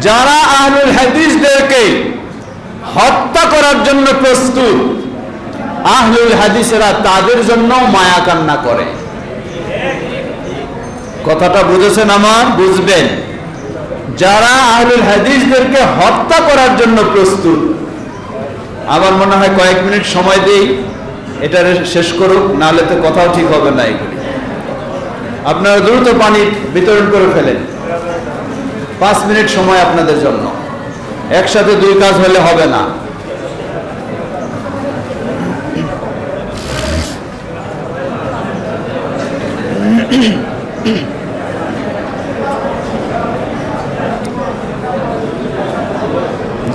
যারা আহলুল হাদিসদেরকে হত্যা করার জন্য প্রস্তুত, আহলুল হাদিসেরা তাদের জন্য মায়া কান্না করে। কথাটা বুঝেছেন আমার? বুঝবেন। যারা আহলুল হাদিসদেরকে হত্যা করার জন্য প্রস্তুত, আমার মনে হয় কয়েক মিনিট সময় দেই, এটা শেষ করুক, নাহলে তো কথাও ঠিক হবে না। এগুলি আপনারা দ্রুত পানি বিতরণ করে ফেলেন। 5 মিনিট সময় আপনাদের জন্য। একসাথে 2 কাজ হলে হবে না।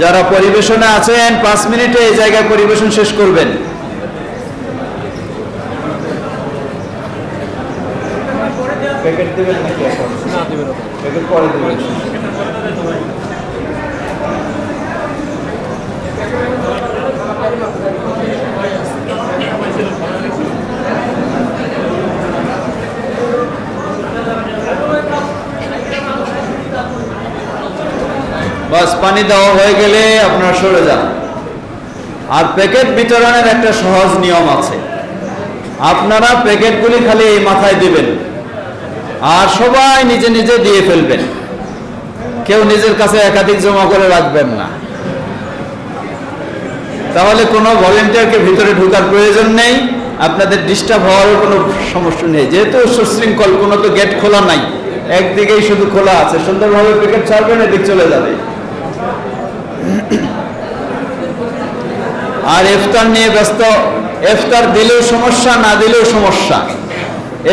যারা পরিবেশনে আছেন 5 মিনিটে এই জায়গায় পরিবেশন শেষ করবেন। প্যাকেট দেবেন নাকি এখন? না, দেবেন না, প্যাকেট পরে দেবেন। বাস, পানি দেওয়া হয়ে গেলে আপনারা সরে যান। আর প্যাকেট বিতরণের একটা সহজ নিয়ম আছে। আপনারা প্যাকেটগুলি খালি এই মাথায় দিবেন, আর সবাই নিজে নিজে দিয়ে ফেলবেন। কেউ নিজের কাছে একাধিক জমা করে রাখবেন না, তাহলে কোনো ভলেন্টিয়ারকে ভিতরে ঢোকার প্রয়োজন নেই। আপনাদের ডিস্টার্ব হওয়ারও কোনো সমস্যা নেই, যেহেতু সুশৃঙ্খল, কোনো তো গেট খোলা নাই, একদিকেই শুধু খোলা আছে। সুন্দরভাবে প্যাকেট ছাড়বেন, এদিক চলে যাবে। আর ইফতার নিয়ে ব্যস্ত। ইফতার দিলেও সমস্যা, না দিলেও সমস্যা।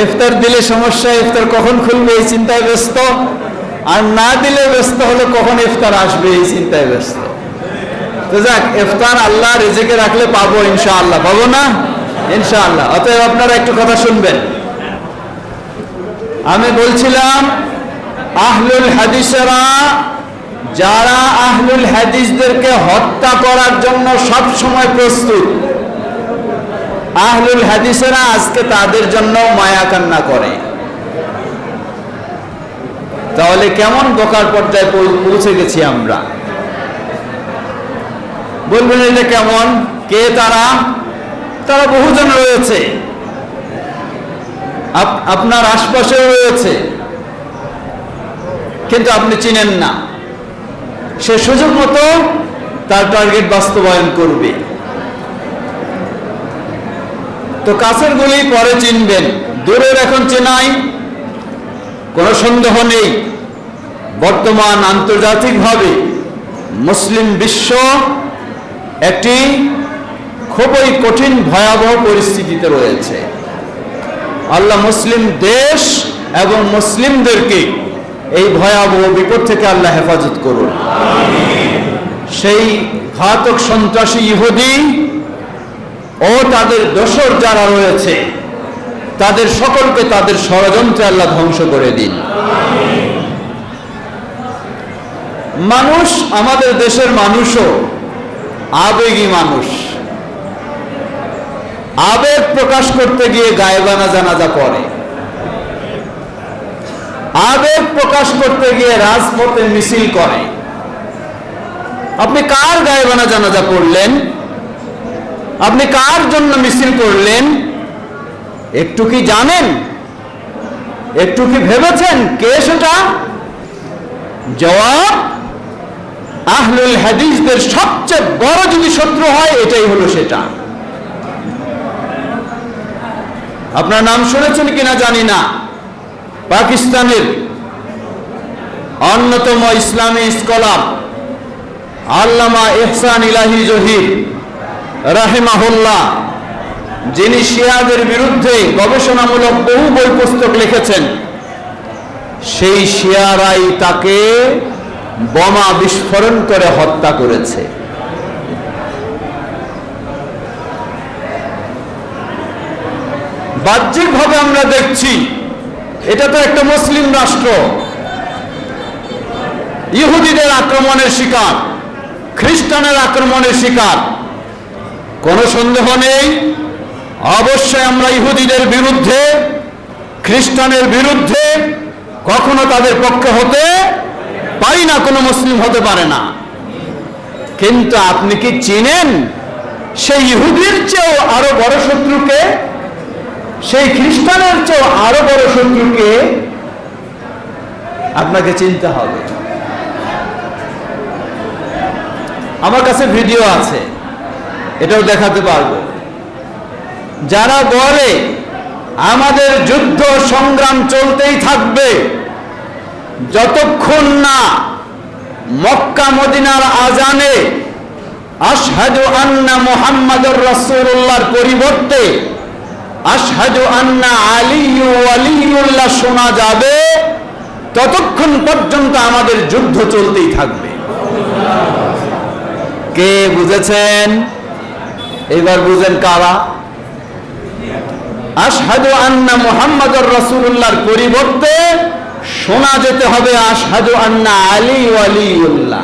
ইফতার দিলে সমস্যা, ইফতার কখন খুলবে এই চিন্তায় ব্যস্ত। আর না দিলে ব্যস্ত হলো কখন ইফতার আসবে এই চিন্তায় ব্যস্ত। তো যাক, ইফতার আল্লাহ রিজিকে রাখলে পাবো ইনশাআল্লাহ। পাবো না? ইনশাআল্লাহ। অতএব আপনারা একটু কথা শুনবেন। আমি বলছিলাম আহলুল হাদিসেরা, যারা আহলুল হাদিসদেরকে হত্যা করার জন্য সব সময় প্রস্তুত, আহলুল হাদিসেরা আজকে তাদের জন্য মায়া কান্না করে। তাহলে কেমন বোকার পর্যায়ে পৌঁছে গেছি আমরা? বলবেন এটা কেমন? কে তারা? তারা বহুজন রয়েছে, আপনার আশপাশেও রয়েছে, কিন্তু আপনি চিনেন না। সে সুযোগ মতো তার টার্গেট বাস্তবায়ন করবে। তো কাছের গুলি পরে চিনবেন, দূরের এখন চেনাই কোনো সন্দেহ নেই। বর্তমান আন্তর্জাতিকভাবে মুসলিম বিশ্ব একটি খুবই কঠিন ভয়াবহ পরিস্থিতিতে রয়েছে। আল্লাহ মুসলিম দেশ এবং মুসলিমদেরকে এই ভয়াবহ বিপদ থেকে আল্লাহ হেফাজত করুন। সেই ঘাতক সন্ত্রাসী ইহুদি ও তাদের দোসর যারা রয়েছে, তাদের সকলকে তাদের ষড়যন্ত্রে আল্লাহ ধ্বংস করে দিন। মানুষ, আমাদের দেশের মানুষও আবেগী মানুষ। আবেগ প্রকাশ করতে গিয়ে গায়েবানা জানাজা পড়ে, আবেগ প্রকাশ করতে গিয়ে রাজপথে মিছিল করে। আপনি কার গায়েবানা জানাজা পড়লেন? আপনি কার জন্য মিছিল করলেন? একটু কি জানেন? একটু কি ভেবেছেন কে সেটা? জবাব, আহলুল হাদিসদের সবচেয়ে বড় যদি শত্রু হয়, এটাই হলো সেটা। আপনার নাম শুনেছেন কিনা জানি না, পাকিস্তানের অন্যতম ইসলামী স্কলার আল্লামা ইহসান ইলাহি জহির রাহিমাহুল্লাহ, যিনি শিয়াদের বিরুদ্ধে গবেষণামূলক বহু বই পুস্তক লিখেছেন, সেই শিয়ারাই তাকে বোমা বিস্ফোরণ করে হত্যা করেছে। বাহ্যিকভাবে আমরা দেখছি এটা তো একটা মুসলিম রাষ্ট্র, ইহুদিদের আক্রমণের শিকার, খ্রিস্টানের আক্রমণের শিকার। কোনো সন্দেহ নেই, অবশ্যই আমরা ইহুদিদের বিরুদ্ধে, খ্রিস্টানের বিরুদ্ধে কখনো তাদের পক্ষে হতে পারি না, কোনো মুসলিম হতে পারে না। কিন্তু আপনি কি চিনেন সেই ইহুদির চেয়েও আরো বড় শত্রুকে, সেই খ্রিস্টানের চেয়েও আরো বড় শত্রুকে? আপনাকে চিনতে হবে। আমার কাছে ভিডিও আছে, এটাও দেখাতে পারবো। যারা বলে আমাদের যুদ্ধ সংগ্রাম চলতেই থাকবে যতক্ষণ না মক্কা মদিনার আজানে আশহাদু আন্না মুহাম্মাদুর রাসূলুল্লাহর পরিবর্তে আশহাদু আন্না আলিয়্যু ওয়ালিয়ুল্লাহ শোনা যাবে, ততক্ষণ পর্যন্ত আমাদের যুদ্ধ চলতেই থাকবে। কে বুঝেছেন? এবার বুঝেন কারা? আশহাদু আন্না মুহাম্মাদুর রাসূলুল্লাহর পরিবর্তে শোনা যেতে হবে আশহাদু আন্না আলী ওয়ালিউল্লাহ।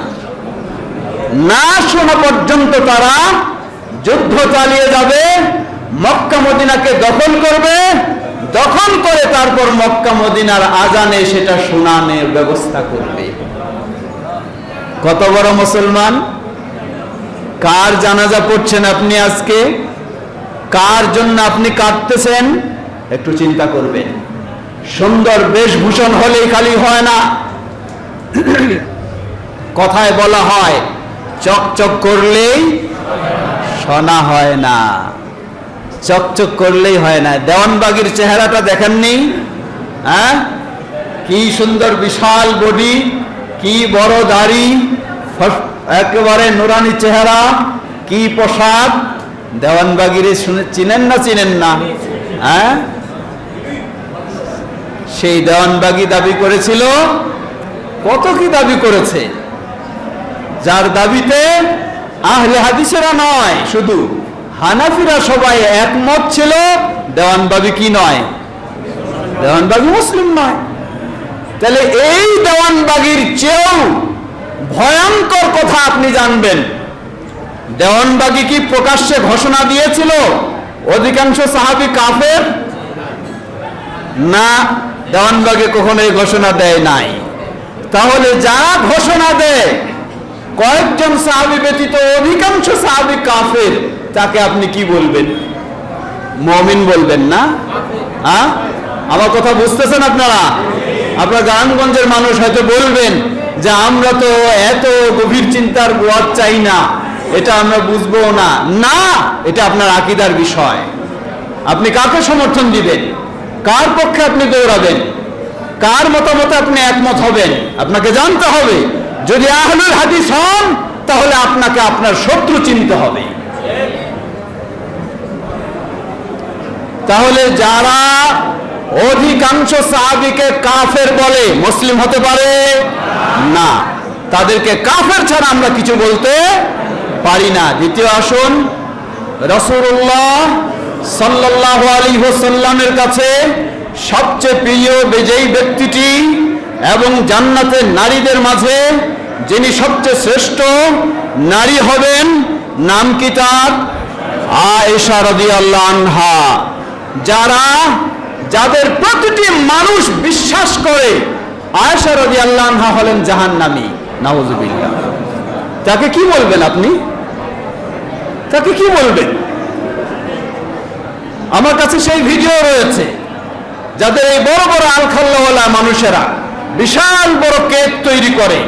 না শোনা পর্যন্ত তারা যুদ্ধ চালিয়ে যাবে, মক্কা মদিনাকে দখল করবে, দখল করে তারপর মক্কা মদিনার আজানে সেটা শোনানোর ব্যবস্থা করবে। কত বড় মুসলমান! কার জানাজা পড়ছেন আপনি আজকে? কার জন্য আপনি কাঁদতেছেন? একটু চিন্তা করবেন। সুন্দর বেশভূষণ হলেই খালি হয় না। কথায় বলা হয় চকচক করলেই শোনা হয় না, চকচক করলেই হয় না। দেওয়ানবাগীর চেহারাটা দেখেননি? হ্যাঁ, কি সুন্দর বিশাল বডি, কি বড় দাড়ি, একেবারে নুরানি চেহারা, কি পোশাক। দেওয়ানবাগিরে শুনে চিনেন না? চিনেন না? হ্যাঁ, সেই দেওয়ানবাগি দাবি করেছিল, কত কি দাবি করেছে, যার দাবিতে আহলে হাদিসেরা নয়, শুধু হানাফিরা সবাই একমত ছিল দেওয়ানবাগি কি নয়, দেওয়ানবাগি মুসলিম নয়। তাহলে এই দেওয়ানবাগির চেয়েও ভয়ঙ্কর কথা আপনি জানবেন। দেওয়ানবাগি কি প্রকাশ্যে ঘোষণা দিয়েছিল অধিকাংশ সাহাবী কাফের? না, দেওয়ানবাগি কখনো এই ঘোষণা দেয় নাই। তাহলে যারা ঘোষণা দেয় কয়েকজন সাহাবী ব্যতীত অধিকাংশ সাহাবী কাফের, তাকে আপনি কি বলবেন? মুমিন বলবেন না? হ্যাঁ, আমার কথা বুঝতেছেন আপনারা? আপনার গ্রামগঞ্জের মানুষ হয়তো বলবেন যে আমরা তো এত গভীর চিন্তার ওয়াজ চাই না, এটা আমরা বুঝবো না। না, এটা আপনার আকীদার বিষয়। আপনি কাকে সমর্থন দিবেন, কার পক্ষে আপনি দৌড়াবেন, কার মতামতে আপনি একমত হবেন, আপনাকে জানতে হবে। যদি আহলুল হাদিস হন তাহলে আপনাকে আপনার শত্রু চিনতে হবে। তাহলে যারা অধিকাংশ সাহাবীকে কাফের বলে মুসলিম হতে পারে না, তাদেরকে কাফের ছাড়া আমরা কিছু বলতে পারি না। দ্বিতীয় আসুন, রাসূলুল্লাহ সাল্লাল্লাহু আলাইহি ওয়াসাল্লামের কাছে সবচেয়ে প্রিয় যেই ব্যক্তিটি এবং জান্নাতের নারীদের মাঝে যিনি সবচেয়ে শ্রেষ্ঠ নারী হবেন, নাম কি তার? আয়েশা রাদিয়াল্লাহু আনহা। যাদের প্রতিটি মানুষ বিশ্বাস করে আয়েশা রাদিয়াল্লাহু আনহা হলেন জাহান্নামী, নাউযুবিল্লাহ। তাকে কি বলবেন আপনি? তাকে কি বলবেন? আমার কাছে সেই ভিডিও রয়েছে, যাদের এই বড় বড় আলখাল্লাওয়ালা মানুষেরা বিশাল বড় কেক তৈরি করে,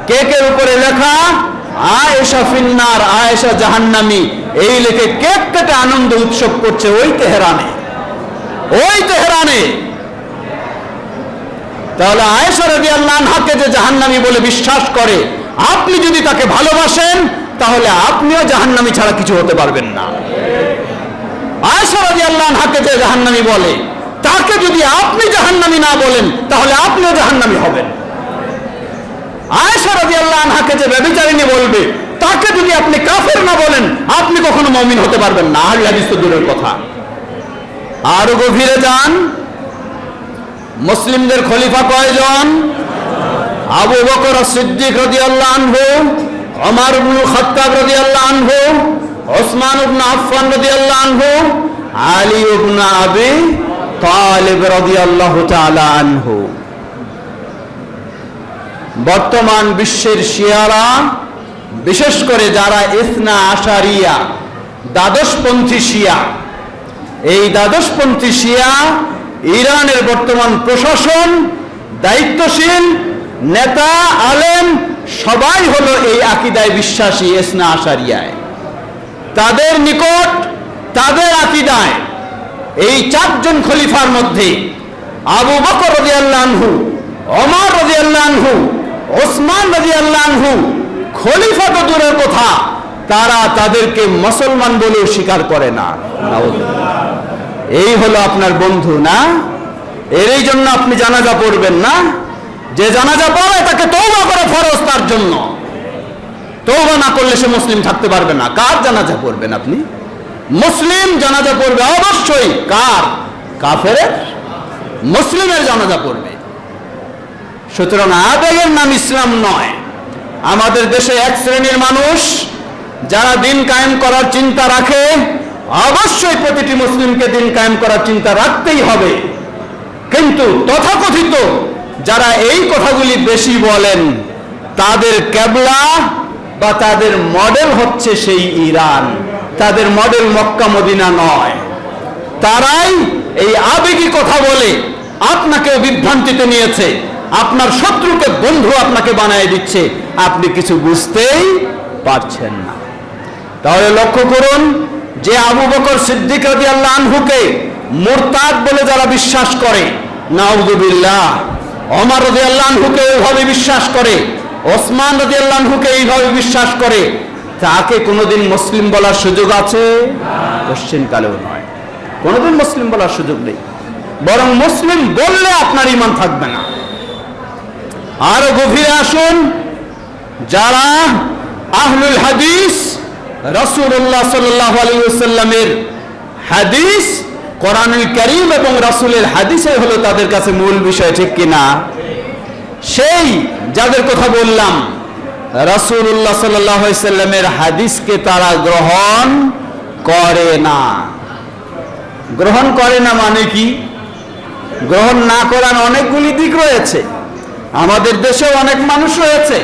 কেকের উপরে লেখা আয়েশা ফিন্নার, আয়েশা জাহান্নামী, এই লেখে কেক কেটে আনন্দ উৎসব করছে ওই তেহরানে। তাহলে আয়েশা রাদিয়াল্লাহু আনহাকে যে জাহান্নামী বলে বিশ্বাস করে, আপনি যদি তাকে ভালোবাসেন তাহলে আপনিও জাহান্নামী ছাড়া কিছু হতে পারবেন না। আয়েশা রাদিয়াল্লাহু আনহাকে যে জাহান্নামী বলে, তাকে যদি আপনি জাহান্নামী না বলেন তাহলে আপনিও জাহান্নামী হবেন। আয়েশা রাদিয়াল্লাহু আনহাকে যে ব্যভিচারিণী বলবে, তাকে যদি আপনি কাফের না বলেন আপনি কখনো মুমিন হতে পারবেন না। আহলে হাদিস তো দূরের কথা। আরো গভীরে যান, মুসলিমদের খলিফা কয়জন? আবু বকর সিদ্দিক রাদিয়াল্লাহু আনহু, ওমর ইবনে খাত্তাব রাদিয়াল্লাহু আনহু, ওসমান ইবনে আফফান রাদিয়াল্লাহু আনহু, আলী ইবনে আবি তালিব রাদিয়াল্লাহু তাআলা আনহু। বর্তমান বিশ্বের শিয়ারা, বিশেষ করে যারা ইসনা আশারিয়া, দ্বাদশপন্থী শিয়া, এই দ্বাদশপন্থী শিয়া ইরানের বর্তমান প্রশাসন, দায়িত্বশীল নেতা, আলেম সবাই হলো এই আকীদায় বিশ্বাসী, ইসনা আশারিয়ায়। তাদের নিকট, তাদের আকীদায় এই চারজন খলিফার মধ্যে আবু বকর রাদিয়াল্লাহু আনহু, ওমর রাদিয়াল্লাহু আনহু, ওসমান রাদিয়াল্লাহু আনহু, খলিফা তো দূরের কথা, তারা তাদেরকে মুসলমান বলেও স্বীকার করে না। এই হলো আপনার বন্ধু না? এরই জন্য আপনি জানাজা পড়বেন না? যে জানাজা পড়ে তাকে তওবা করা ফরজ তার জন্য। তওবা না করলে সে মুসলিম থাকতে পারবে না। কার জানাজা পড়বেন আপনি? মুসলিম জানাজা পড়বে অবশ্যই। কার? কাফেরের? মুসলিমের জানাজা পড়বে। সুতরাং আবেগের নাম ইসলাম নয়। আমাদের দেশে এক শ্রেণীর মানুষ যারা দিন কায়েম করার চিন্তা রাখে, অবশ্যই প্রতিটি মুসলিমকে দিন কায়েম করার চিন্তা রাখতেই হবে, কিন্তু তথাকথিত যারা এই কথাগুলি বেশি বলেন তাদের কেবলা বা তাদের মডেল হচ্ছে সেই ইরান, তাদের মডেল মক্কা মদিনা নয়। তারাই এই আবেগী কথা বলে আপনাকে বিভ্রান্তিতে নিয়েছে, আপনার শত্রুকে বন্ধু আপনাকে বানিয়ে দিচ্ছে, আপনি কিছু বুঝতেই পারছেন না। তাহলে লক্ষ্য করুন যে আবু বকর সিদ্দিক রাদিয়াল্লাহু আনহুকে মুরতাদ বলে যারা বিশ্বাস করে, নাউযুবিল্লাহ, ওমর রাদিয়াল্লাহু আনহুকে এইভাবে বিশ্বাস করে, ওসমান রাদিয়াল্লাহু আনহুকে এইভাবে বিশ্বাস করে, তাকে কোনোদিন মুসলিম বলার সুযোগ আছে? কোশ্চেন কালেও নয়, কোনোদিন মুসলিম বলার সুযোগ নেই। বরং মুসলিম বললে আপনার ঈমান থাকবে না। আরো গভীরে আসুন, যারা আহলুল হাদিস, রাসূলুল্লাহ সাল্লাল্লাহু আলাইহি ওয়াসাল্লামের হাদিস, কোরআনুল কারীম এবং রাসূলের হাদিসে হলো তাদের কাছে মূল বিষয়, ঠিক কিনা? সেই যাদের কথা বললাম, রাসূলুল্লাহ সাল্লাল্লাহু আলাইহি ওয়াসাল্লামের হাদিসকে তারা গ্রহণ করে না। গ্রহণ করে না মানে কি? গ্রহণ না করার অনেকগুলি দিক রয়েছে। আমাদের দেশেও অনেক মানুষ রয়েছে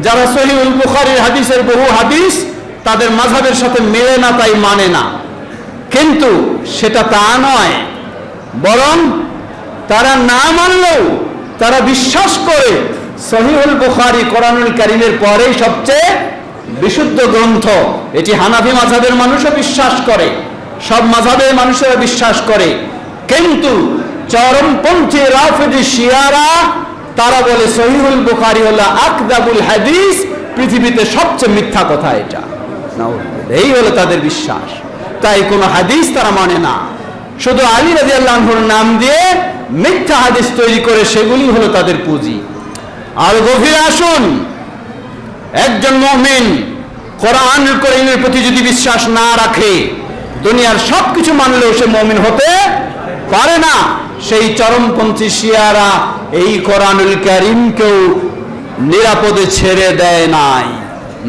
যারা সহিহুল বুখারীর হাদিসের বহু হাদিস তাদের মাযহাবের সাথে মেলে না, তাই মানে না। কিন্তু সেটা তা নয়, বরং তারা না মানলেও তারা বিশ্বাস করে সহিহুল বুখারী কোরআনুল কারীমের পরেই সবচেয়ে বিশুদ্ধ গ্রন্থ। এটি হানাফি মাযহাবের মানুষও বিশ্বাস করে, সব মাযহাবের মানুষেরা বিশ্বাস করে। কিন্তু চরমপন্থী রাফিজি শিয়ারা তারা বলে সহিহুল বুখারী হলো আকযাবুল হাদিস, পৃথিবীতে সবচেয়ে মিথ্যা কথা এটা। এই হলো তাদের বিশ্বাস। তাই কোনো হাদিস তারা মানে না, শুধু আলী রাদিয়াল্লাহু আনহুর নাম দিয়ে মিথ্যা হাদিস তৈরি করে সেগুলি হলো তাদের পুঁজি। আর গভীরে আসুন, একজন মুমিন কোরআনুল কারীমের প্রতি যদি বিশ্বাস না রাখে, দুনিয়ার সবকিছু মানলেও সে মুমিন হতে পারে না। সেই চরমপন্থী শিয়ারা এই কোরআনুল কারীমকেও নিরাপদে ছেড়ে দেয় নাই,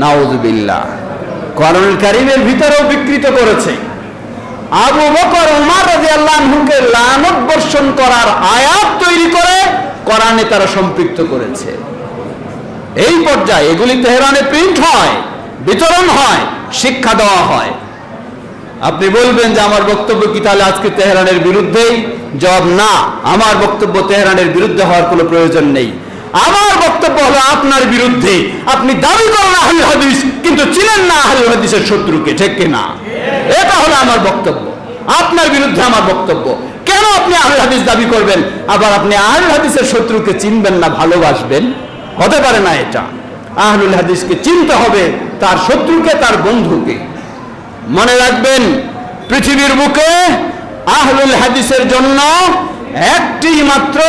নাউযুবিল্লাহ। কোরআনুল কারীমের ভিতরেও বিকৃত করেছে। আবু বকর, ওমর রাদিয়াল্লাহু আনহুকে লানত বর্ষণ করার আয়াত তৈরি করে কোরআনে তারা সম্পৃক্ত করেছে। এই পর্যায়ে এগুলি তেহরানে প্রিন্ট হয়, বিতরণ হয়, শিক্ষা দেওয়া হয়। আপনি বলবেন যে আমার বক্তব্য কি তাহলে আজকে তেহরানের বিরুদ্ধেই? জবাব না, আমার বক্তব্য তেহরানের বিরুদ্ধে হওয়ার কোনো প্রয়োজন নেই। আমার বক্তব্য হলো আপনার বিরুদ্ধে। আপনি দাবি করেন আহলে হাদিস, কিন্তু চিনেন না আহলে হাদিসের শত্রুকে, ঠিক কিনা? এটা হলো আমার বক্তব্য, আপনার বিরুদ্ধে আমার বক্তব্য। কেন আপনি আহলে হাদিস দাবি করবেন, আবার আপনি আহলে হাদিসের শত্রুকে চিনবেন না, ভালোবাসবেন? হতে পারে না এটা। আহলুল হাদিসকে চিনতে হবে, তার শত্রুকে, তার বন্ধুকে। মনে রাখবেন, পৃথিবীর বুকে আহলুল হাদিসের জন্য একটি মাত্র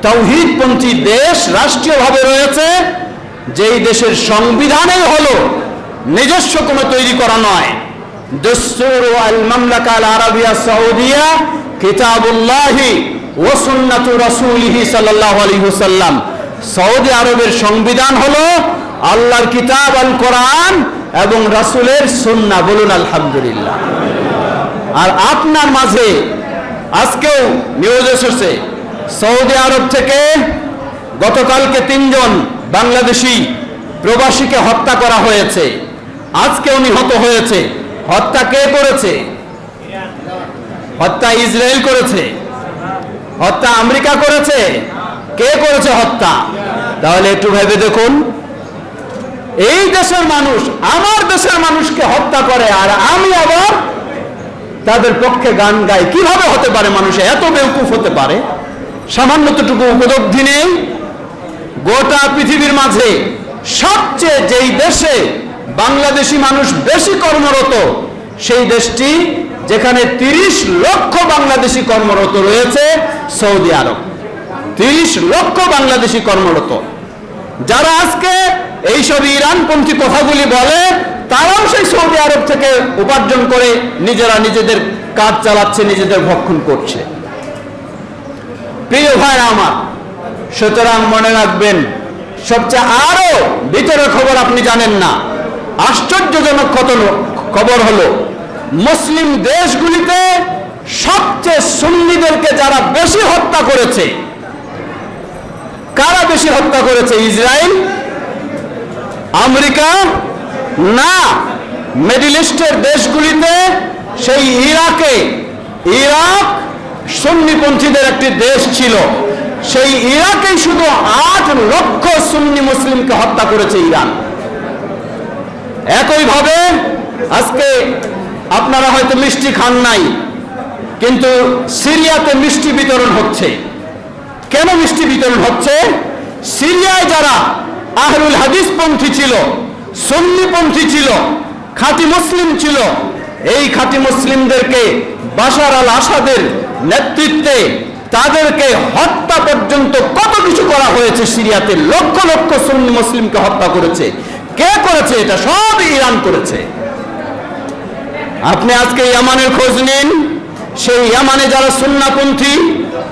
তাওহীদপন্থী দেশ রাষ্ট্রীয়ভাবে রয়েছে, যেই দেশের সংবিধানেই হলো নিজস্ব কোনো তৈরি করা নয়। দস্তুর আল মামলাকা আল আরাবিয়া সৌদিয়া কিতাবুল্লাহি ওয়া সুন্নাতু রাসূলিহি সাল্লাল্লাহু আলাইহি ওয়াসাল্লাম। সৌদি আরবের সংবিধান হলো আল্লাহর কিতাব আল কোরআন এবং রাসূলের সুন্নাহ। বলুন আলহামদুলিল্লাহ। আর আপনার মাঝে আজকেও নিউজ এসেছে সৌদি আরব থেকে গতকালকে 3 জন বাংলাদেশি প্রবাসীকে হত্যা করা হয়েছে, আজকেও নিহত হয়েছে। হত্যা কে করেছে? হত্যা ইসরায়েল করেছে? হত্যা আমেরিকা করেছে? কে করেছে হত্যা? তাহলে একটু ভেবে দেখুন, এই দেশের মানুষ আমার দেশের মানুষকে হত্যা করে আর আমি আবার তাদের পক্ষে গান গাই। কিভাবে হতে পারে? মানুষ এত বেউকুফ হতে পারে? সামান্যতটুকু উপলব্ধি নেই। গোটা পৃথিবীর মাঝে সবচেয়ে যেই দেশে বাংলাদেশি মানুষ বেশি কর্মরত, সেই দেশটি যেখানে 30 লক্ষ বাংলাদেশি কর্মরত রয়েছে, সৌদি আরব। 30 লক্ষ বাংলাদেশি কর্মরত, যারা আজকে এইসব ইরানপন্থী কথাগুলি বলে, তারাও সেই সৌদি আরব থেকে উপার্জন করে নিজেরা নিজেদের কাজ চালাচ্ছে, নিজেদের ভক্ষণ করছে। প্রিয় ভাইরা আমার, সুতরাং মনে রাখবেন, সবচেয়ে আরো ভিতরের খবর আপনি জানেন না। আশ্চর্যজনক খবর হলো, মুসলিম দেশগুলিতে সবচেয়ে সুন্নিদেরকে যারা বেশি হত্যা করেছে, কারা বেশি হত্যা করেছে? ইসরায়েল? আমেরিকা? না, মিডল ইস্টের দেশগুলিতে সেই ইরাক সুন্নিপন্থীদের একটি দেশ ছিল। সেই ইরাকেই শুধু 8 লক্ষ সুন্নি মুসলিমকে হত্যা করেছে ইরান। একইভাবে আজকে আপনারা হয়তো মিষ্টি খান নাই, কিন্তু সিরিয়াতে মিষ্টি বিতরণ হচ্ছে। কেন মিষ্টি বিতরণ হচ্ছে? সিরিয়ায় যারা আহলুল হাদিস পন্থী ছিল, সুন্নিপন্থী ছিল, খাঁটি মুসলিম ছিল, এই খাঁটি মুসলিমদেরকে বাশার আল আসাদের নেতৃত্বে তাদেরকে হত্যা পর্যন্ত কত কিছু করা হয়েছে। সিরিয়াতে লক্ষ লক্ষ সুন্নি মুসলিমকে হত্যা করেছে। কে করেছে? এটা সব ইরান করেছে। আপনি আজকে ইয়ামানের খোঁজ নিন, সেই ইয়ামানে যারা সুন্নাপন্থী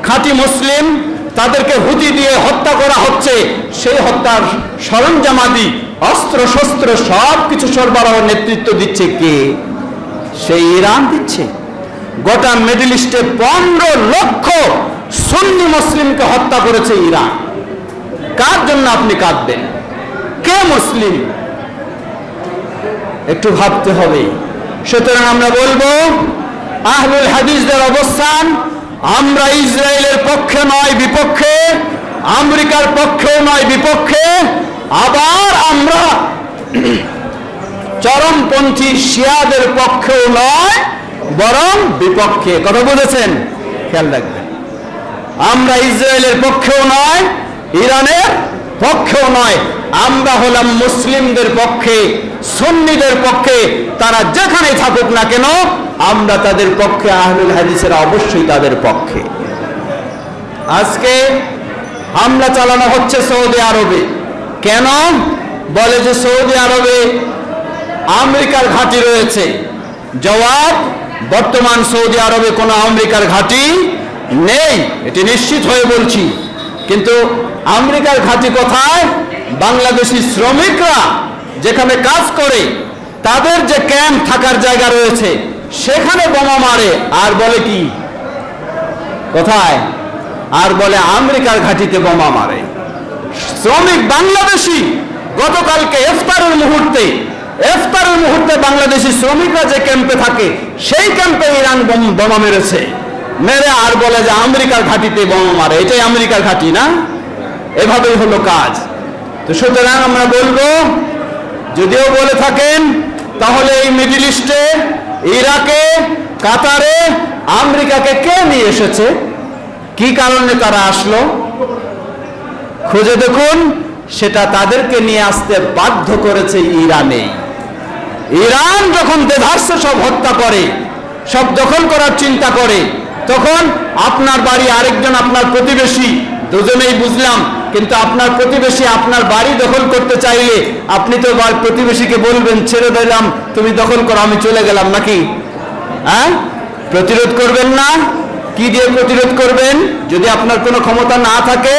খাঁটি মুসলিম, তাদেরকে হুতি দিয়ে হত্যা করা হচ্ছে। সেই হত্যার সরঞ্জামাদি, অস্ত্র শস্ত্র সব কিছু সরবরাহ নেতৃত্ব দিচ্ছে কে? সেই ইরান দিচ্ছে। গোটা মিডল ইস্টে 15 লক্ষ সুন্নি মুসলিমকে হত্যা করেছে ইরান। কার জন্য আপনি কাঁদবেন? কে মুসলিম? একটু ভাবতে হবে। সুতরাং আমরা বলবো, আহলুল হাদিসদের অবস্থান, আমরা ইসরায়েলের পক্ষে নয় বিপক্ষে, আমেরিকার পক্ষেও নয় বিপক্ষে, আবার আমরা চরমপন্থী শিয়াদের পক্ষেও নয়, বরং বিপক্ষে। কথা বুঝেছেন? খেয়াল রাখবেন, আমরা ইসরায়েলের পক্ষেও নয়, ইরানের পক্ষেও নয়, আমরা হলাম মুসলিমদের পক্ষে, সুন্নিদের পক্ষে। তারা যেখানে থাকুক না কেন, আমরা তাদের পক্ষে। আহলুল হাদিসেরা অবশ্যই তাদের পক্ষে। আজকে হামলা চালানো হচ্ছে সৌদি আরবে। কেন? বলে যে সৌদি আরবে আমেরিকার ঘাঁটি রয়েছে। জবাব, বর্তমান সৌদি আরবে কোনো আমেরিকার ঘাঁটি নেই, এটি নিশ্চিত হয়ে বলছি। কিন্তু আমেরিকার ঘাঁটি কোথায়? বাংলাদেশি শ্রমিকরা যেখানে কাজ করে, তাদের যে ক্যাম্প থাকার জায়গা রয়েছে, সেখানে বোমা মারে। আর বলে কি? কোথায়? আর বলে আমেরিকার ঘাঁটিতে বোমা মারে। শ্রমিক বাংলাদেশি গতকালকে ইফতারের মুহূর্তে বাংলাদেশি শ্রমিকরা যে ক্যাম্পে থাকে, সেই ক্যাম্পে ইরান বোমা মেরেছে। মেরে আর বলে যে আমেরিকার ঘাঁটিতে বোমা মারে। এটাই আমেরিকার ঘাঁটি না? এভাবেই হলো কাজ। তো সুতরাং আমরা বলবো, যদিও বলে থাকেন, তাহলে এই মিডল ইস্টে, ইরাকে, কাতারে আমেরিকাকে কে নিয়ে এসেছে? কি কারণে তারা আসলো? খুঁজে দেখুন, সেটা তাদেরকে নিয়ে আসতে বাধ্য করেছে ইরানে। ইরান যখন দেধারসে সব হত্যা করে, সব দখল করার চিন্তা করে, তখন আপনার বাড়ি আরেকজন আপনার প্রতিবেশী, দুজনেই বুঝলাম, কিন্তু আপনার প্রতিবেশী আপনার বাড়ি দখল করতে চাইলে আপনি তো প্রতিবেশীকে বলবেন, ছেড়ে দিলাম, তুমি দখল করো, আমি চলে গেলাম, নাকি? হ্যাঁ, প্রতিরোধ করবেন না? কি দিয়ে প্রতিরোধ করবেন? যদি আপনার কোনো ক্ষমতা না থাকে,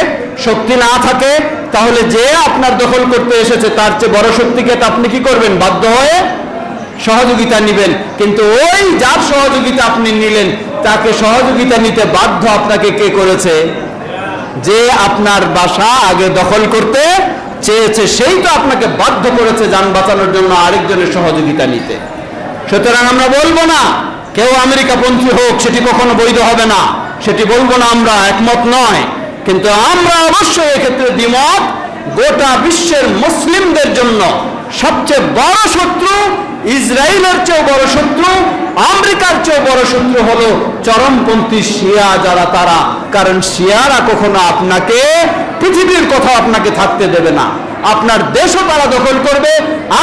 শক্তি না থাকে, তাহলে যে আপনার দখল করতে এসেছে তার চেয়ে বড় শক্তিকে আপনি কি করবেন? বাধ্য হয়ে সহযোগিতা নিবেন। কিন্তু ওই যার সহযোগিতা আপনি নিলেন, তাকে সহযোগিতা নিতে বাধ্য আপনাকে কে করেছে? যে আপনার বাসা আগে দখল করতে চেয়েছে, সেই তো আপনাকে বাধ্য করেছে যান বাঁচানোর জন্য আরেকজনের সহযোগিতা নিতে। সুতরাং আমরা বলবো না কেউ আমেরিকাপন্থী হোক, সেটি কখনো বৈধ হবে না, সেটি বলবো না, আমরা একমত নয়। কিন্তু আমরা অবশ্যই এক্ষেত্রে দ্বিমত, গোটা বিশ্বের মুসলিমদের জন্য সবচেয়ে বড় শত্রু, ইসরায়েলের চেয়েও বড় শত্রু, আমেরিকার চেয়েও বড় শত্রু হলো চরমপন্থী শিয়া যারা তারা। কারণ শিয়ারা কখনো আপনাকে, পৃথিবীর কথা আপনাকে থাকতে দেবে না, আপনার দেশও তারা দখল করবে,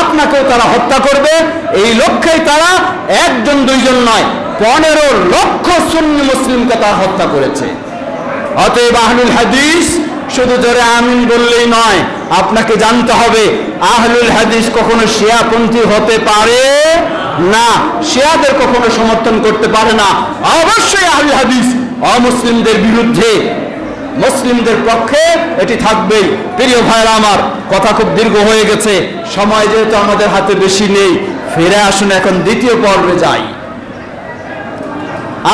আপনাকেও তারা হত্যা করবে। এই লক্ষ্যেই তারা একজন দুইজন নয়, 15 লক্ষ সুন্নি মুসলিমকে তারা হত্যা করেছে। অতএব আহলুল হাদিস শুধু জোরে আমিন বললেই নয়, আপনাকে জানতে হবে আহলুল হাদিস কখনো শিয়াপন্থী হতে পারে না, শিয়াদের কখনো সমর্থন করতে পারে না। অবশ্যই আহলুল হাদিস অমুসলিমদের বিরুদ্ধে, মুসলিমদের পক্ষে এটি থাকবেই। প্রিয় ভাইরা আমার, কথা খুব দীর্ঘ হয়ে গেছে, সময় যেহেতু আমাদের হাতে বেশি নেই, ফিরে আসুন এখন দ্বিতীয় পর্বে যাই।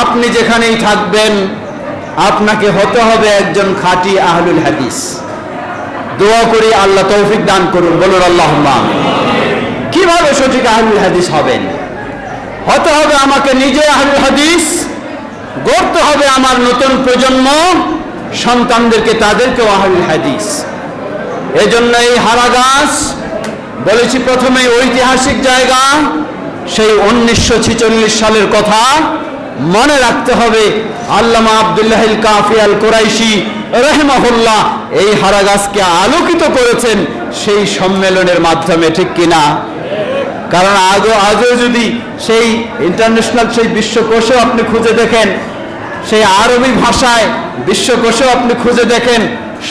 আপনি যেখানেই থাকবেন আপনাকে হতে হবে একজন খাঁটি আহলুল হাদিস। দোয়া করি আল্লাহ তৌফিক দান করুন, বলুন আল্লাহুম্মা আমিন। কিভাবে সঠিক আহলুল হাদিস হবেন? হতে হবে আমাকে নিজে আহলুল হাদিস, গড়তে হবে আমার নতুন প্রজন্ম, সন্তানদেরকে তাদেরকেও আহলুল হাদিস। এজন্য এই হারাগাছ বলেছি প্রথমে ঐতিহাসিক জায়গা, সেই 1946 সালের কথা মনে রাখতে হবে। আল্লামা আব্দুল্লাহ আল কাফি আল কুরাইশি রাহিমাহুল্লাহ এই হারাগাছকে আলোকিত করেছেন সেই সম্মেলনের মাধ্যমে, ঠিক কিনা? কারণ আজও যদি সেই ইন্টারন্যাশনাল সেই বিশ্বকোষেও আপনি খুঁজে দেখেন, সেই আরবি ভাষায় বিশ্বকোষেও আপনি খুঁজে দেখেন,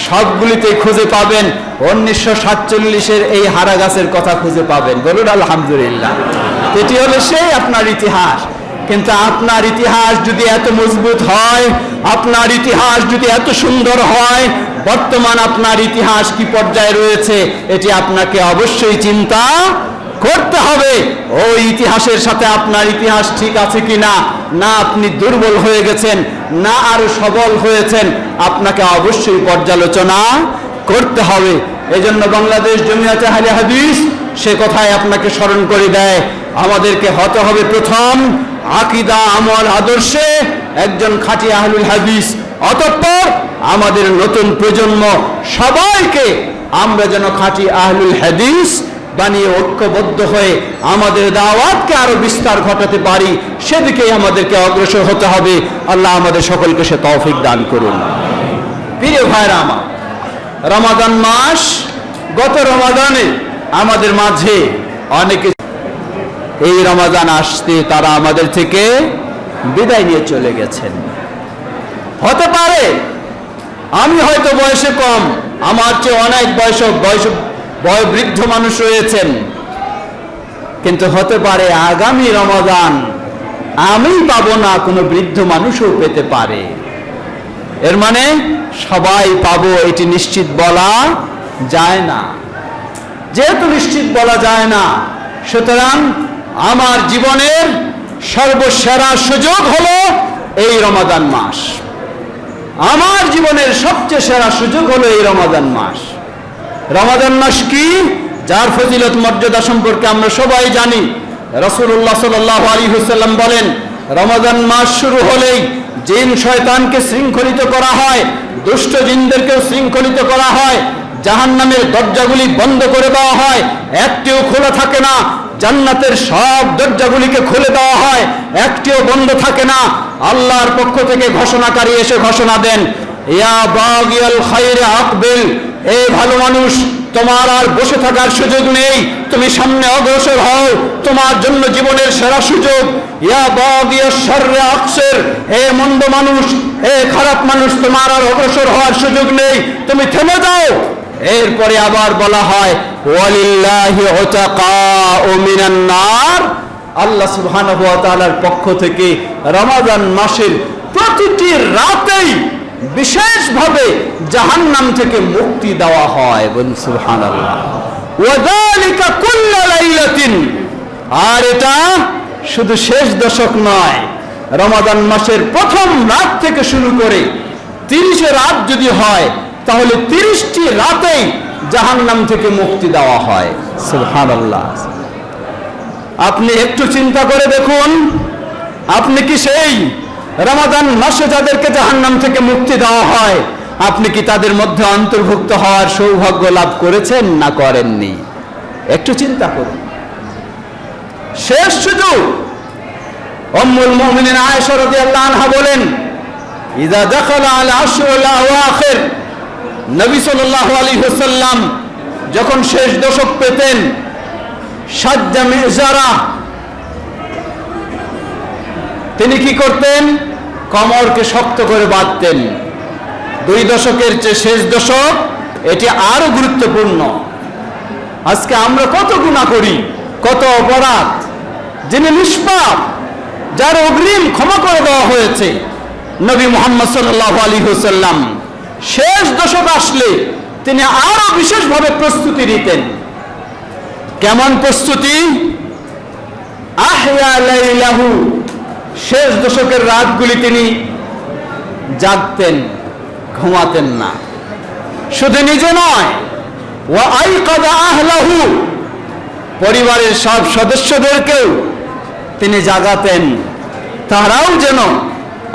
সবগুলিতেই খুঁজে পাবেন 1947-এর এই হারাগাছের কথা খুঁজে পাবেন। বলুন আলহামদুলিল্লাহ। এটি হলো সেই আপনার ইতিহাস। কিন্তু আপনার ইতিহাস যদি এত মজবুত হয়, আপনার ইতিহাস যদি এত সুন্দর হয়, বর্তমান আপনার ইতিহাস কি পর্যায়ে রয়েছে এটি আপনাকে অবশ্যই চিন্তা করতে হবে। ওই ইতিহাসের সাথে আপনার ইতিহাস ঠিক আছে কিনা, না আপনি দুর্বল হয়ে গেছেন, না আরো সবল হয়েছেন, আপনাকে অবশ্যই পর্যালোচনা করতে হবে। এজন্য বাংলাদেশ জমিয়াতে আহলে হাদিস সে কথাই আপনাকে স্মরণ করে দেয়, আমাদেরকে হতে হবে প্রথম আকীদা, আমল, আদর্শে একজন খাঁটি আহলুল হাদিস। অতঃপর আমাদের নতুন প্রজন্ম সবাইকে আমরা যেন খাঁটি আহলুল হাদিস বানিয়ে ঐক্যবদ্ধ হয়ে আমাদের দাওয়াতকে আরো বিস্তার ঘটাতে পারি, সেদিকেই আমাদেরকে অগ্রসর হতে হবে। আল্লাহ আমাদের সকলকে সে তৌফিক দান করুন। প্রিয় ভাইরা আমার, রমাদান মাস, গত রমাদানে আমাদের মাঝে অনেকে এই রমাদান আসতে তারা আমাদের থেকে বিদায় নিয়ে চলে গেছেন। হতে পারে আমি হয়তো বয়সে কম, আমার চেয়ে অনেক বয়োবৃদ্ধ মানুষ রয়েছেন, কিন্তু হতে পারে আগামী রমাদান আমি পাবো না, কোনো বৃদ্ধ মানুষও পেতে পারে। এর মানে সবাই পাবো এটি নিশ্চিত বলা যায় না। যেহেতু নিশ্চিত বলা যায় না, সুতরাং আমার জীবনের সর্বসেরা সুযোগ হলো এই রমাদান মাস। আমার জীবনের সবচেয়ে সেরা সুযোগ হলো এই রমাদান মাস। রমাদান মাস কি? যার ফজিলত মর্যাদা সম্পর্কে আমরা সবাই জানি। রাসূলুল্লাহ সাল্লাল্লাহু আলাইহি ওয়াসাল্লাম বলেন, রমাদান মাস শুরু হলেই জিন শয়তানকে শৃঙ্খলিত করা হয়, দুষ্ট জিনদেরকেও শৃঙ্খলিত করা হয়, জাহান্নামের দরজাগুলি বন্ধ করে দেওয়া হয়, একটিও খোলা থাকে না। জান্নাতের সব দরজাগুলিকে খুলে দেওয়া হয়, একটিও বন্ধ থাকে না। আল্লাহর পক্ষ থেকে ঘোষণাকারী এসে ঘোষণা দেন, ইয়া বাগিয়াল খায়রে আকবিল, হে ভালো মানুষ, তোমার আর বসে থাকার সুযোগ নেই, তুমি সামনে অগ্রসর হও, তোমার জন্য জীবনের সেরা সুযোগ। ইয়া বাগিয়াশ শাররে আকসির, হে মন্দ মানুষ, হে খারাপ মানুষ, তোমার আর অগ্রসর হওয়ার সুযোগ নেই, তুমি থেমে যাও। এরপরে আবার বলা হয়, ওয়ালিল্লাহি উতাকাউ মিনান নার, আল্লাহ সুবহানাহু ওয়া তাআলার পক্ষ থেকে রমাদান মাসের প্রতিটি রাতেই বিশেষভাবে জাহান্নাম থেকে মুক্তি দেওয়া হয়। বলুন সুবহানাল্লাহ। ওয়া যালিকা কুল্লা লাইলাতিন, আর এটা শুধু শেষ দশক নয়, রমাদান মাসের প্রথম রাত থেকে শুরু করে 30 রাত যদি হয় তাহলে 30টি রাতেই জাহান্নাম থেকে মুক্তি দেওয়া হয়। সুবহানাল্লাহ। আপনি একটু চিন্তা করে দেখুন, আপনি কি সেই রমাদান মাসে যাদেরকে জাহান্নাম থেকে মুক্তি দেওয়া হয়, আপনি কি তাদের মধ্যে অন্তর্ভুক্ত হওয়ার সৌভাগ্য লাভ করেছেন না করেননি? একটু চিন্তা করুন। শেষ সুযোগ। উম্মুল মুমিনিন আয়েশা রাদিয়াল্লাহু আনহা বলেন, ইযা দাখালা আল আশরুল আওয়াখির, নবী সাল্লাল্লাহু আলাইহি ওয়াসাল্লাম যখন শেষ দশক পেতেন, সাজ্জা মিজারা, তিনি কি করতেন? কমরকে শক্ত করে বাঁধতেন। 2 দশকের চেয়ে শেষ দশক এটি আরো গুরুত্বপূর্ণ। আজকে আমরা কত গুনাহ করি, কত অপরাধ, যিনি নিষ্পাপ, যার অগ্রিম ক্ষমা করে দেওয়া হয়েছে। নবী মুহাম্মদ সাল্লাল্লাহু আলাইহি ওয়াসাল্লাম শেষ দশক আসলে তিনি আরো বিশেষভাবে প্রস্তুতি নিতেন। কেমন প্রস্তুতি? আহয়া লাইলাহু, শেষ দশকের রাতগুলি তিনি জাগতেন, ঘুমাতেন না। শুধু নিজে নয়, ওয়া আইকাযা আহলাহু, পরিবারের সব সদস্যদেরকেও তিনি জাগাতেন, তারাও যেন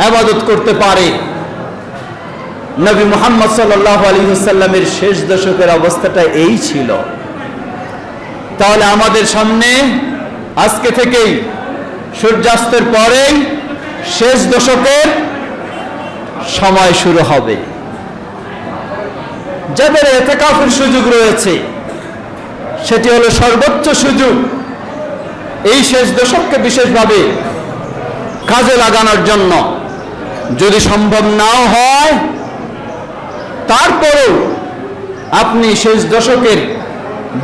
ইবাদত করতে পারে। নবী মুহাম্মদ সাল্লাল্লাহু আলাইহি ওয়াসাল্লামের শেষ দশকের অবস্থাটা এই ছিল। তাহলে আমাদের সামনে আজকে থেকেই সূর্যাস্তের পরেই শেষ দশকের সময় শুরু হবে। যাদের ইতিকাফের সুযোগ রয়েছে, সেটি হলো সর্বোচ্চ সুযোগ এই শেষ দশককে বিশেষভাবে কাজে লাগানোর জন্য। যদি সম্ভব নাও হয়, তারপরেও আপনি শেষ দশকের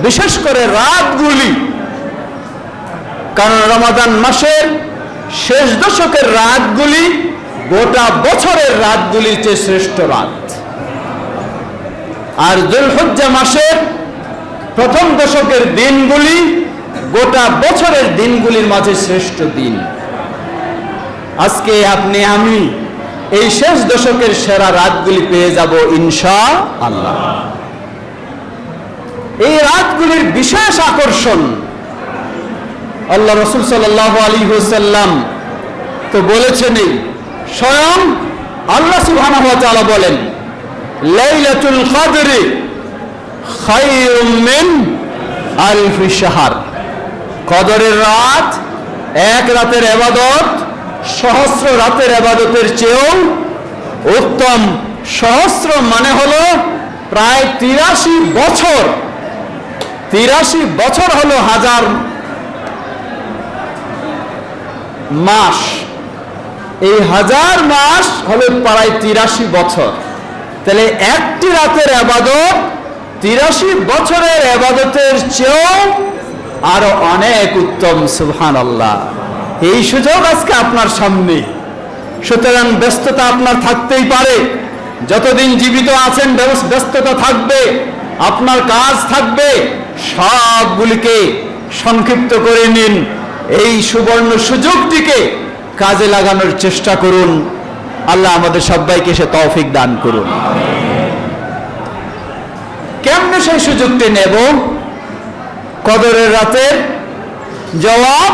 বিশেষ করে রাতগুলি, কারণ রমাদান মাসের শেষ দশকের রাতগুলি গোটা বছরের রাতগুলির চেয়ে শ্রেষ্ঠ রাত, আর যুলহিজ্জা মাসের প্রথম দশকের দিনগুলি গোটা বছরের দিনগুলির মাঝে শ্রেষ্ঠ দিন। আজকে আপনি আমি এই শেষ দশকের সেরা রাতগুলি পেয়ে যাব ইনশাআল্লাহ। এই রাতগুলির বিশেষ আকর্ষণ আল্লাহ রাসূল সাল্লাল্লাহু আলাইহি ওয়াসাল্লাম তো বলেছেনই, স্বয়ং আল্লাহ সুবহানাহু ওয়া তাআলা বলেন, লাইলাতুল কদরি খায়রুম মিন আলফি শাহর, কদরের রাত, এক রাতের ইবাদত সহস্র রাতের ইবাদতের চেয়েও উত্তম। সহস্র মানে হলো প্রায় 83 বছর। 83 বছর হলো 1000 মাস। এই 1000 মাস হলো প্রায় 83 বছর। তাহলে একটি রাতের ইবাদত 83 বছরের ইবাদতের চেয়েও আরো অনেক উত্তম। সুবহানাল্লাহ। এই সুযোগ আজকে আপনার সামনে। সুতরাং ব্যস্ততা আপনার থাকতেই পারে, যতদিন জীবিত আছেন ব্যস্ততা থাকবে, আপনার কাজ থাকবে, সবগুলিকে সংক্ষিপ্ত করে নিন। এই সুবর্ণ সুযোগটিকে কাজে লাগানোর চেষ্টা করুন। আল্লাহ আমাদের সবাইকে সে তৌফিক দান করুন। কেমনে সেই সুযোগটি নেব? কদরের রাতের জবাব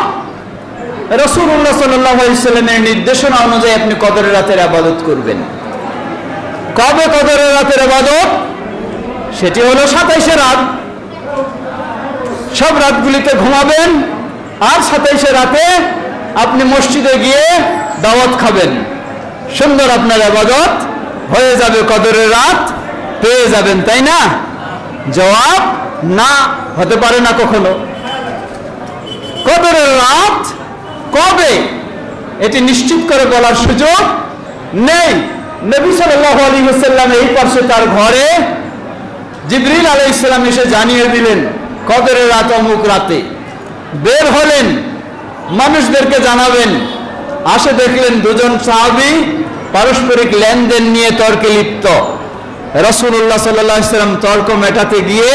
রাসূলুল্লাহ সাল্লাল্লাহু আলাইহি ওয়াসাল্লামের নির্দেশনা অনুযায়ী আপনি কদরের রাতের ইবাদত করবেন। কবে কদরের রাতের ইবাদত? সেটি হলো 27 রাত। সব রাতগুলিতে ঘুমাবেন, আর 27 রাতে আপনি মসজিদে গিয়ে দাওয়াত খাবেন। সুন্দর আপনার ইবাদত হয়ে যাবে, কদরের রাত পেয়ে যাবেন, তাই না? জবাব না, হতে পারে না কখনো। কদরের রাত কবে এটি নিশ্চিত করে বলার সুযোগ নেই। নবী সাল্লাল্লাহু আলাইহি ওয়াসাল্লাম এই পাশে তার ঘরে জিবরিল আলাইহিস সালাম এসে জানিয়ে দিলেন কদরের রাত অমুক রাতে। বের হলেন, মানুষদেরকে জানাবেন। আসে দেখলেন দুজন সাহাবী পারস্পরিক লেনদেন নিয়ে তর্কে লিপ্ত। রাসূলুল্লাহ সাল্লাল্লাহু আলাইহি ওয়াসাল্লাম তর্ক মেটাতে গিয়ে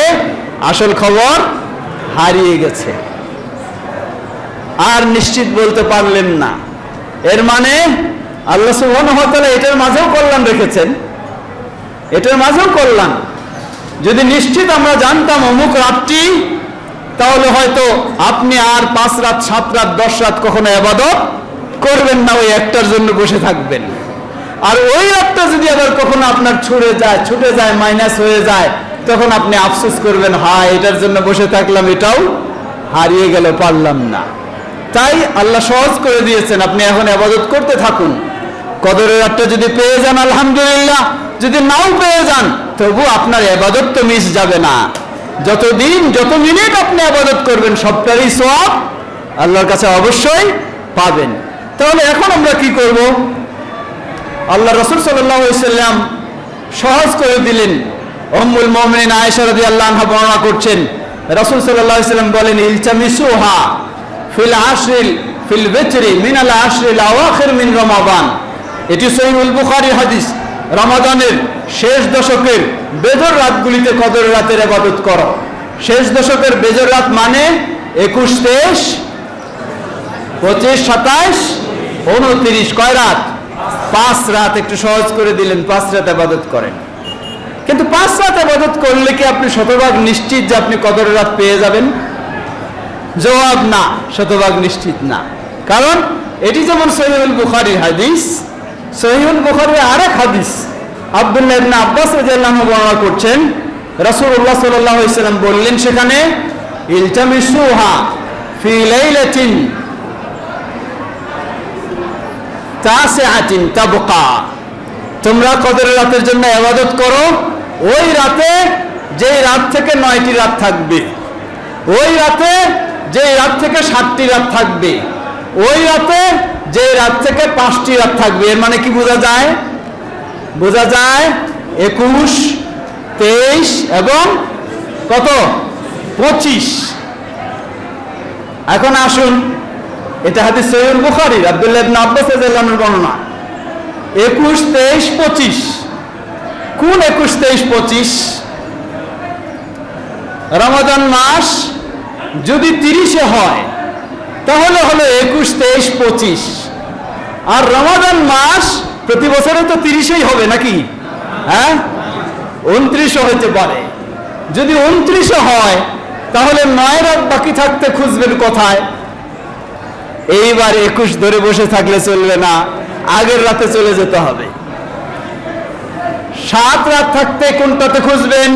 আসল খবর হারিয়ে গেছে, আর নিশ্চিত বলতে পারলেন না। এর মানে আল্লাহ সুবহানাহু ওয়া তাআলা এটার মাঝেও কল্যাণ রেখেছেন। এটার মাঝেও কল্যাণ। যদি নিশ্চিত আমরা জানতাম অমুক রাতটি, তাহলে হয়তো আপনি আর 5 রাত 7 রাত 10 রাত কখনো ইবাদত করবেন না, ওই একটার জন্য বসে থাকবেন। আর ওই রাতটা যদি আবার কখনো আপনার ছুটে যায় মাইনাস হয়ে যায়, তখন আপনি আফসোস করবেন, হ্যাঁ এটার জন্য বসে থাকলাম, এটাও হারিয়ে গেল, পারলাম না। তাই আল্লাহ সহজ করে দিয়েছেন, আপনি এখন ইবাদত করতে থাকুন। কদরের রাতটা যদি পেয়ে যান আলহামদুলিল্লাহ, যদি নাও পেয়ে যান তবু আপনার ইবাদত তো মিস যাবে না। যতদিন যত মিনিট আপনি ইবাদত করবেন সবটারই সওয়াব আল্লাহর কাছে অবশ্যই পাবেন। তাহলে এখন আমরা কি করব? আল্লাহ রাসূল সাল্লাল্লাহু আলাইহি সাল্লাম সহজ করে দিলেন। উম্মুল মুমিনিন আয়েশা রাদিয়াল্লাহু আনহা বর্ণনা করছেন, রাসূল সাল্লাল্লাহু আলাইহি সাল্লাম বলেন, ইলতামিসুহা ফিল বিতরি মিনাল আশরিল আওয়াখির মিন রমাদান। এটি সহিহুল বুখারীর হাদিস। রমাদানের শেষ দশকের বেজর রাতগুলিতে কদরের রাতের ইবাদত করো। শেষ দশকের বেজর রাত মানে 21, 23, 25, 27, 29, কয় রাত? 5 রাত। একটু সহজ করে দিলেন, 5 রাত ইবাদত করেন। কিন্তু 5 রাত ইবাদত করলে কি আপনি শতভাগ নিশ্চিত যে আপনি কদরের রাত পেয়ে যাবেন? জবাব না, শতভাগ নিশ্চিত না। কারণ এটি যেমন সহিহুল বুখারীর হাদিস, সহিহুল বুখারীর আরেক হাদিস আব্দুল্লাহ ইবনে আব্বাস রাদিয়াল্লাহু আনহু বর্ণনা করছেন, রাসূলুল্লাহ সাল্লাল্লাহু আলাইহি সাল্লাম বললেন সেখানে, ইলতামিসুহা ফি লাইলাতিন তাসিআতিন তাবকা। তোমরা কদরের রাতের জন্য ইবাদত করো ওই রাতে যেই রাত থেকে 9টি রাত থাকবে, ওই রাতে যেই রাত থেকে 7টি রাত থাকবে, ওই রাতে যে রাত থেকে 5টি রাত থাকবে। এর মানে কি বোঝা যায়? বোঝা যায় 21, 23 এবং কত? 25। এখন আসুন, এটা হাদিস সহিহুল বুখারীর আব্দুল্লাহ ইবনে আব্বাস রাদিয়াল্লাহু আনহু বর্ণনা। 21, 23, 25 কোন 21, 23, 25? রমাদান মাস যদি 30-এ হয় তাহলে হলো 21, 23, 25। আর রমাদান মাস প্রতি বছরে তো 30-এই হবে নাকি? হ্যাঁ, 29-ও হতে পারে। যদি 29-এ হয় তাহলে 9 রাত বাকি থাকতে খুঁজবেন কোথায়? এইবার 21 ধরে বসে থাকলে চলবে না, আগের রাতে চলে যেতে হবে। 7 রাত থাকতে কোনটাতে খুঁজবেন?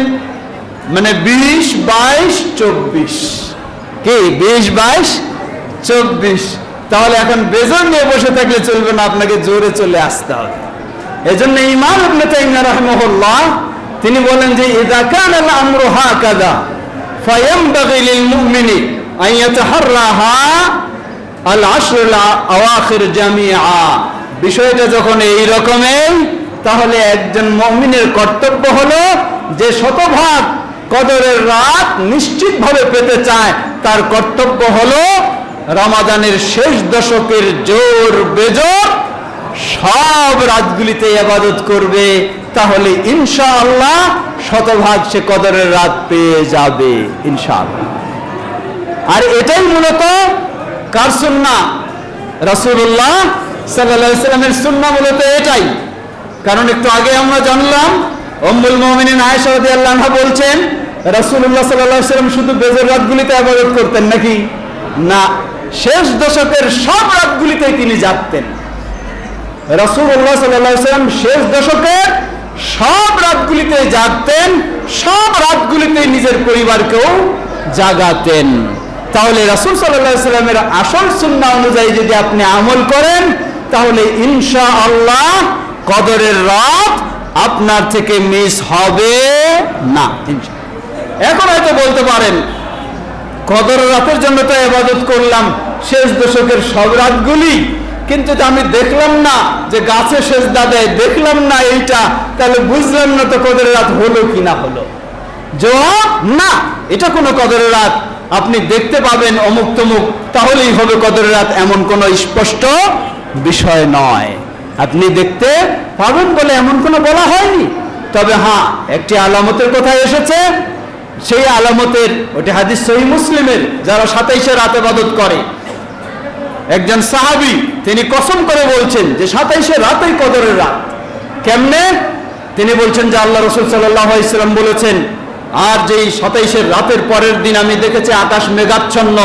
মানে 20, 22, 24। কি 20, 22, 24? তাহলে এখন বেজর নিয়ে বসে থাকলে চলবে না, আপনাকে জোরে চলে আসতে হবে। এজন্য ইমাম ইবনে তাইমিয়া রাহিমাহুল্লাহ তিনি বলেন যে, ইযা কানা আল আমরু হাকাযা ফায়ামবাগি লিল মুমিনি আন ইয়াতাহাররাহা আল আশরুল আওয়াখির জামিআ। বিষয়টা যখন এই রকমের, তাহলে একজন মুমিনের কর্তব্য হলো যে শতভাগ কদরের রাত নিশ্চিতভাবে পেতে চায়, তার কর্তব্য হলো রমাদানের শেষ দশকের জোর বেজোর সব রাতগুলিতে ইবাদত করবে। তাহলে ইনশাআল্লাহ শতভাগ সে কদরের রাত পেয়ে যাবে ইনশাআল্লাহ। আর এটাই মূলত কার সুন্নাহ? রাসূলুল্লাহ সাল্লাল্লাহু আলাইহি ওয়াসাল্লামের সুন্নাহ মূলত এটাই। কারণ একটু আগে আমরা জানলাম উম্মুল মুমিনিন আয়েশা রাদিয়াল্লাহু আনহা বলছেন, রাসূলুল্লাহ সাল্লাল্লাহু আলাইহি ওয়াসাল্লাম শুধু বেজর রাতগুলিতে ইবাদত করতেন নাকি? না, শেষ দশকের সব রাতগুলিতেই তিনি জাগতেন। রাসূলুল্লাহ সাল্লাল্লাহু আলাইহি ওয়াসাল্লাম শেষ দশকের সব রাতগুলিতেই জাগতেন, সব রাতগুলিতেই নিজের পরিবারকেও জাগাতেন। তাহলে রাসূল সাল্লাল্লাহু আলাইহি ওয়াসাল্লামের আসল সুন্নাহ অনুযায়ী যদি আপনি আমল করেন, তাহলে ইনশাআল্লাহ কদরের রাত আপনার থেকে মিস হবে না। এখন হয়তো বলতে পারেন, কদরের রাতের জন্য তো ইবাদত করলাম শেষ দশকের সব রাতগুলি, কিন্তু আমি দেখলাম না যে গাছে সেজদা দেয়, দেখলাম না এইটা, তাহলে বুঝলাম না তো কদরের রাত হলো কি না হলো। জবাব না, এটা কোনো কদরের রাত আপনি দেখতে পাবেন অমুক তমুক তাহলেই হবে কদরের রাত, এমন কোনো স্পষ্ট বিষয় নয়। আপনি দেখতে পাবেন বলে এমন কোনো বলা হয়নি। তবে হ্যাঁ, একটি আলামতের কথা এসেছে, সেই আলামতের, ওটি হাদিস সহিহ মুসলিমের, যারা 27-এ রাত ইবাদত করে, একজন সাহাবী তিনি কসম করে বলছেন যে 27-এ রাতেই কদরের রাত। কেমনে? তিনি বলছেন যে আল্লাহ রাসূল সাল্লাল্লাহু আলাইহি সাল্লাম বলেছেন, আর যেই 27 রাতের পরের দিন আমি দেখেছি আকাশ মেঘাচ্ছন্ন,